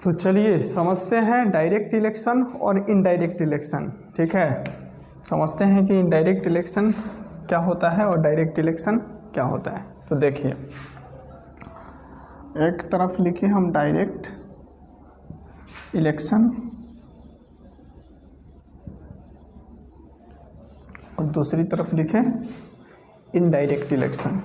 तो चलिए समझते हैं डायरेक्ट इलेक्शन और इनडायरेक्ट इलेक्शन। ठीक है, समझते हैं कि इनडायरेक्ट इलेक्शन क्या होता है और डायरेक्ट इलेक्शन क्या होता है। तो देखिए, एक तरफ लिखे हम डायरेक्ट इलेक्शन और दूसरी तरफ लिखे इनडायरेक्ट इलेक्शन।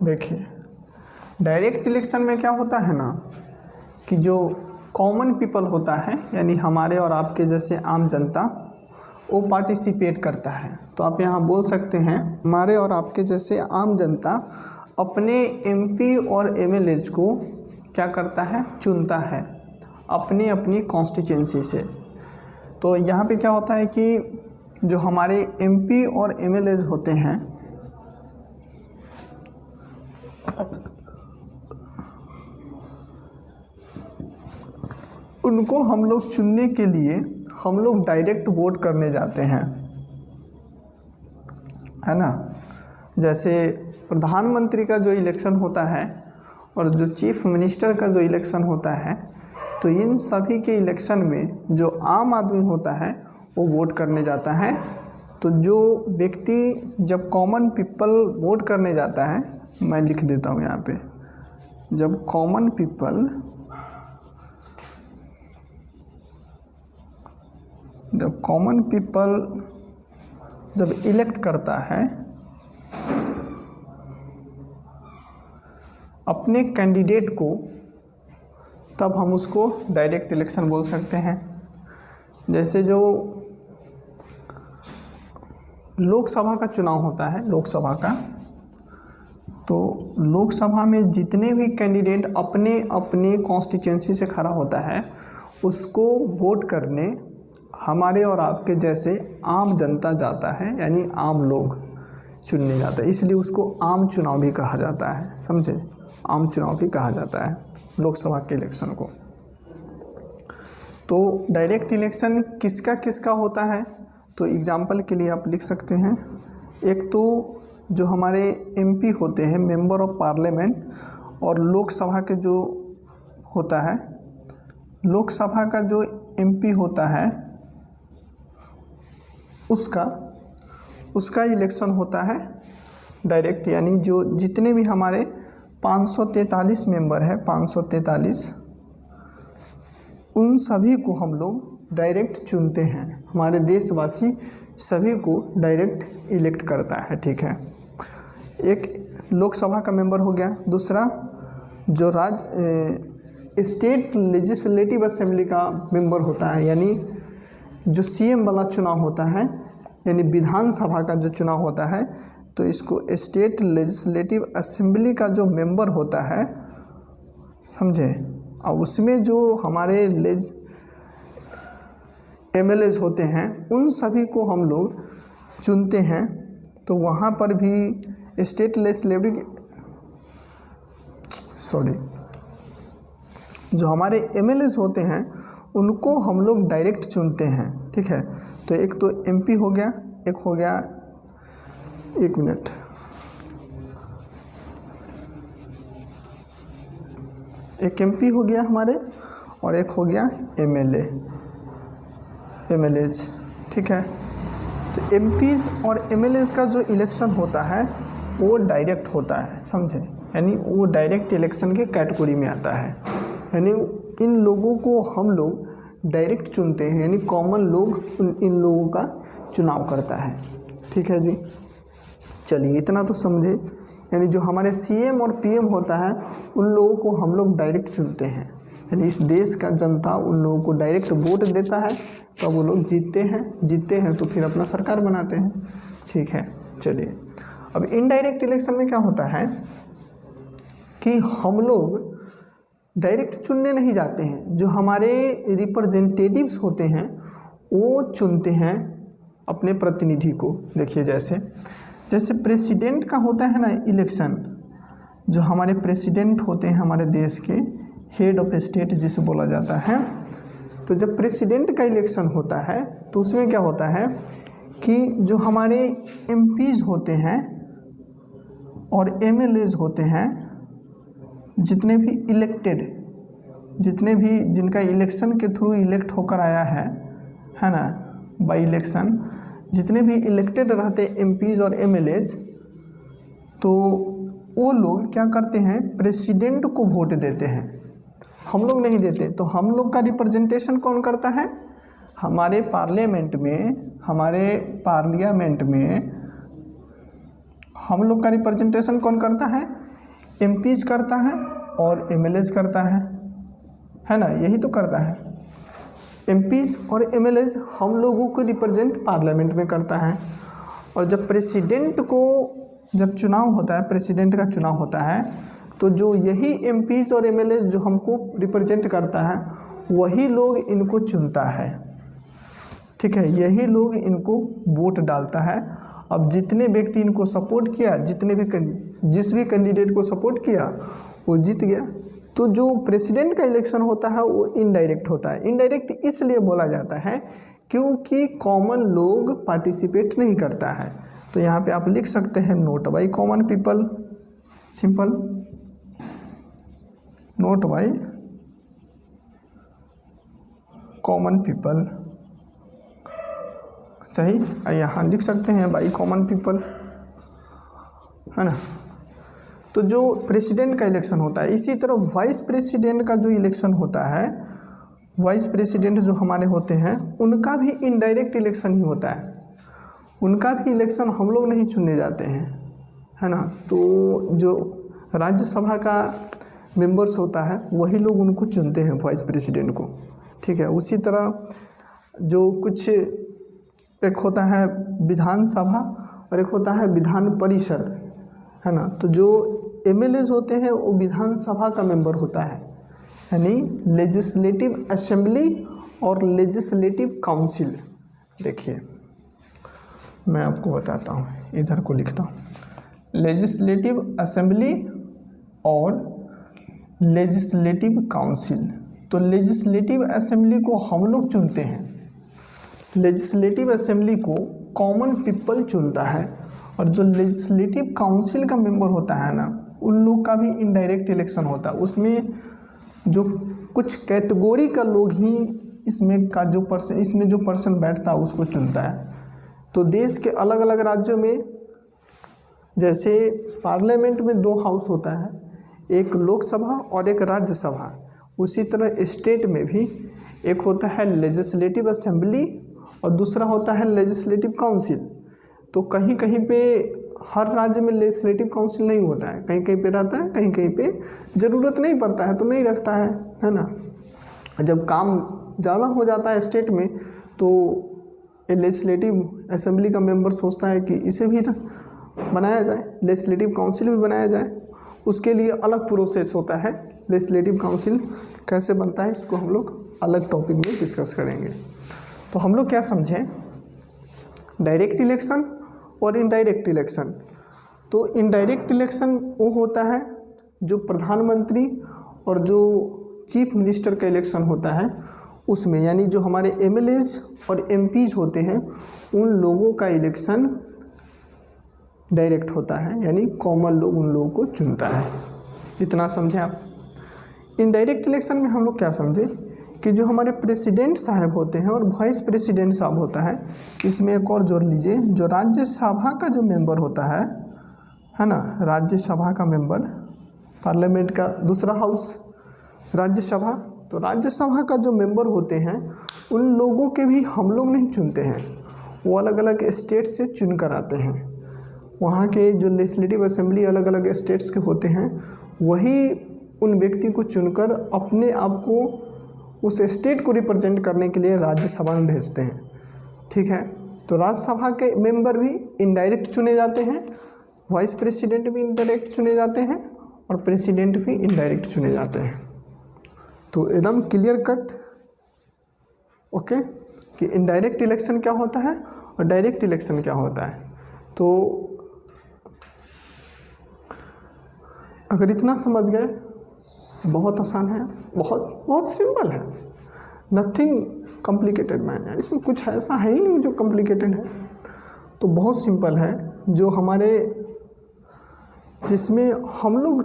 देखिए, डायरेक्ट इलेक्शन में क्या होता है ना कि जो कॉमन पीपल होता है, यानी हमारे और आपके जैसे आम जनता, वो पार्टिसिपेट करता है। तो आप यहाँ बोल सकते हैं हमारे और आपके जैसे आम जनता अपने एमपी और एमएलएज को क्या करता है, चुनता है अपनी अपनी कॉन्स्टिट्यूंसी से। तो यहाँ पे क्या होता है कि जो हमारे एमपी और एमएलएज होते हैं उनको हम लोग चुनने के लिए हम लोग डायरेक्ट वोट करने जाते हैं, है ना। जैसे प्रधानमंत्री का जो इलेक्शन होता है और जो चीफ मिनिस्टर का जो इलेक्शन होता है, तो इन सभी के इलेक्शन में जो आम आदमी होता है वो वोट करने जाता है। तो जो व्यक्ति जब कॉमन पीपल वोट करने जाता है, मैं लिख देता हूँ यहाँ पे, जब कॉमन पीपल जब इलेक्ट करता है अपने कैंडिडेट को, तब हम उसको डायरेक्ट इलेक्शन बोल सकते हैं। जैसे जो लोकसभा का चुनाव होता है, लोकसभा का, तो लोकसभा में जितने भी कैंडिडेट अपने अपने कॉन्स्टिट्यूंसी से खड़ा होता है, उसको वोट करने हमारे और आपके जैसे आम जनता जाता है, यानी आम लोग चुनने जाता है। इसलिए उसको आम चुनाव भी कहा जाता है, समझे, आम चुनाव भी कहा जाता है लोकसभा के इलेक्शन को। तो डायरेक्ट इलेक्शन किसका किसका होता है, तो एग्जाम्पल के लिए आप लिख सकते हैं, एक तो जो हमारे एमपी होते हैं, मेंबर ऑफ पार्लियामेंट, और लोकसभा के जो होता है, लोकसभा का जो एमपी होता है उसका इलेक्शन होता है डायरेक्ट, यानी जो जितने भी हमारे 543 मेंबर है, 543, उन सभी को हम लोग डायरेक्ट चुनते हैं। हमारे देशवासी सभी को डायरेक्ट इलेक्ट करता है। ठीक है, एक लोकसभा का मेंबर हो गया। दूसरा जो स्टेट लेजिस्लेटिव असेंबली का मेंबर होता है, यानी जो सीएम वाला चुनाव होता है, यानी विधानसभा का जो चुनाव होता है, तो इसको स्टेट लेजिस्लेटिव असेंबली का जो मेंबर होता है, समझे। और उसमें जो हमारे एमएलएज होते हैं, उन सभी को हम लोग चुनते हैं। तो वहाँ पर भी स्टेट लेजिस्लेटिव जो हमारे एमएलएज होते हैं उनको हम लोग डायरेक्ट चुनते हैं। ठीक है, तो एक तो एमपी हो गया, एक हो गया, एक मिनट, एक एमपी हो गया हमारे और एक हो गया एमएलएज। ठीक है, तो एमपीज और एमएलएज का जो इलेक्शन होता है वो डायरेक्ट होता है, समझे, यानी वो डायरेक्ट इलेक्शन के कैटेगरी में आता है। यानी इन लोगों को हम लोग डायरेक्ट चुनते हैं, यानी कॉमन लोग इन लोगों का चुनाव करता है। ठीक है जी, चलिए इतना तो समझे। यानी जो हमारे सीएम और पीएम होता है, उन लोगों को हम लोग डायरेक्ट चुनते हैं, यानी इस देश का जनता उन लोगों को डायरेक्ट वोट देता है, तो वो लोग जीतते हैं तो फिर अपना सरकार बनाते हैं। ठीक है, चलिए अब इनडायरेक्ट इलेक्शन में क्या होता है कि हम लोग डायरेक्ट चुनने नहीं जाते हैं, जो हमारे रिप्रेजेंटेटिव्स होते हैं वो चुनते हैं अपने प्रतिनिधि को। देखिए, जैसे प्रेसिडेंट का होता है ना इलेक्शन, जो हमारे प्रेसिडेंट होते हैं हमारे देश के, हेड ऑफ स्टेट जिसे बोला जाता है, तो जब प्रेसिडेंट का इलेक्शन होता है तो उसमें क्या होता है कि जो हमारे एमपीज होते हैं और एमएलएज होते हैं, जितने भी इलेक्टेड, जितने भी जिनका इलेक्शन के थ्रू इलेक्ट होकर आया है ना, बाई इलेक्शन, जितने भी इलेक्टेड रहते एमपीज और एमएलएज, तो वो लोग क्या करते हैं, प्रेसिडेंट को वोट देते हैं। हम लोग नहीं देते। तो हम लोग का रिप्रेजेंटेशन कौन करता है? हमारे पार्लियामेंट में हम लोग का रिप्रेजेंटेशन कौन करता है? एमपीज करता है और एमएलएज करता है ना, यही तो करता है। एमपीज और एमएलएज हम लोगों को रिप्रेजेंट पार्लियामेंट में करता है। और जब प्रेसिडेंट को जब चुनाव होता है, प्रेसिडेंट का चुनाव होता है, तो जो यही एमपीज और एमएलएज जो हमको रिप्रेजेंट करता है, वही लोग इनको चुनता है। ठीक है, यही लोग इनको वोट डालता है। अब जितने व्यक्ति इनको सपोर्ट किया, जिस भी कैंडिडेट को सपोर्ट किया वो जीत गया। तो जो प्रेसिडेंट का इलेक्शन होता है वो इनडायरेक्ट होता है। इनडायरेक्ट इसलिए बोला जाता है क्योंकि कॉमन लोग पार्टिसिपेट नहीं करता है। तो यहाँ पे आप लिख सकते हैं note by common people, simple, note by common people, सही। यहाँ लिख सकते हैं बाय कॉमन पीपल, है ना। तो जो प्रेसिडेंट का इलेक्शन होता है, इसी तरह वाइस प्रेसिडेंट का जो इलेक्शन होता है, वाइस प्रेसिडेंट जो हमारे होते हैं उनका भी इनडायरेक्ट इलेक्शन ही होता है। उनका भी इलेक्शन हम लोग नहीं चुनने जाते हैं, है ना। तो जो राज्यसभा का मेंबर्स होता है वही लोग उनको चुनते हैं, वाइस प्रेसिडेंट को। ठीक है, उसी तरह जो कुछ एक होता है विधानसभा और एक होता है विधान परिषद, है ना। तो जो एमएलएज होते हैं वो विधानसभा का मेंबर होता है, यानी लेजिस्लेटिव असेंबली और लेजिस्लेटिव काउंसिल। देखिए मैं आपको बताता हूँ, इधर को लिखता हूँ, लेजिस्लेटिव असेंबली और लेजिस्लेटिव काउंसिल। तो लेजिस्लेटिव असेंबली को हम लोग चुनते हैं, लेजिस्लेटिव असेंबली को कॉमन पीपल चुनता है, और जो लेजिस्लेटिव काउंसिल का मेंबर होता है ना, उन लोग का भी इनडायरेक्ट इलेक्शन होता है। उसमें जो कुछ कैटेगरी का लोग ही इसमें जो पर्सन बैठता है उसको चुनता है। तो देश के अलग अलग राज्यों में जैसे पार्लियामेंट में 2 हाउस होता है, एक लोकसभा और एक राज्यसभा, उसी तरह स्टेट में भी एक होता है लेजिस्लेटिव असेंबली और दूसरा होता है लेजिस्लेटिव काउंसिल। तो कहीं कहीं पे हर राज्य में लेजिस्लेटिव काउंसिल नहीं होता है, कहीं कहीं पे रहता है, कहीं कहीं पे ज़रूरत नहीं पड़ता है तो नहीं रखता है ना। जब काम ज़्यादा हो जाता है स्टेट में तो लेजिस्लेटिव असेंबली का मेंबर सोचता है कि इसे भी बनाया जाए, लेजिस्लेटिव काउंसिल भी बनाया जाए। उसके लिए अलग प्रोसेस होता है। लेजिस्लेटिव काउंसिल कैसे बनता है इसको हम लोग अलग टॉपिक में डिस्कस करेंगे। तो हम लोग क्या समझें, डायरेक्ट इलेक्शन और इनडायरेक्ट इलेक्शन। तो इनडायरेक्ट इलेक्शन वो होता है जो प्रधानमंत्री और जो चीफ मिनिस्टर का इलेक्शन होता है उसमें, यानी जो हमारे एमएलएज और एमपीज होते हैं उन लोगों का इलेक्शन डायरेक्ट होता है, यानी कॉमन लोग उन लोगों को चुनता है। इतना समझे आप। इनडायरेक्ट इलेक्शन में हम लोग क्या समझे कि जो हमारे प्रेसिडेंट साहब होते हैं और वाइस प्रेसिडेंट साहब होता है, इसमें एक और जोड़ लीजिए, जो राज्यसभा का जो मेंबर होता है ना, राज्यसभा का मेंबर, पार्लियामेंट का दूसरा हाउस राज्यसभा। तो राज्यसभा का जो मेंबर होते हैं उन लोगों के भी हम लोग नहीं चुनते हैं, वो अलग अलग स्टेट से चुन कर आते हैं। वहाँ के जो लेजिस्लेटिव असेंबली अलग अलग स्टेट्स के होते हैं, वही उन व्यक्ति को चुनकर अपने आप को उस स्टेट को रिप्रेजेंट करने के लिए राज्यसभा में भेजते हैं। ठीक है, तो राज्यसभा के मेंबर भी इनडायरेक्ट चुने जाते हैं, वाइस प्रेसिडेंट भी इनडायरेक्ट चुने जाते हैं और प्रेसिडेंट भी इनडायरेक्ट चुने जाते हैं। तो एकदम क्लियर कट ओके कि इनडायरेक्ट इलेक्शन क्या होता है और डायरेक्ट इलेक्शन क्या होता है। तो अगर इतना समझ गए, बहुत आसान है, बहुत सिंपल है, नथिंग कॉम्प्लिकेटेड मैन है, इसमें कुछ ऐसा है ही नहीं जो कॉम्प्लिकेटेड है। तो बहुत सिंपल है, जो हमारे जिसमें हम लोग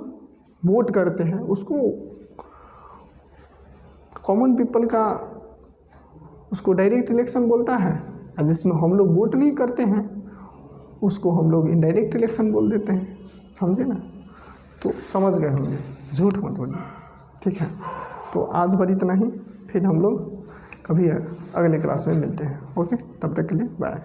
वोट करते हैं उसको कॉमन पीपल का उसको डायरेक्ट इलेक्शन बोलता है, और जिसमें हम लोग वोट नहीं करते हैं उसको हम लोग इनडायरेक्ट इलेक्शन बोल देते हैं। समझे ना? तो समझ गए होंगे, झूठ मत बोलिए, ठीक है। तो आज भर इतना ही, फिर हम लोग कभी अगले क्लास में मिलते हैं। ओके, तब तक के लिए बाय।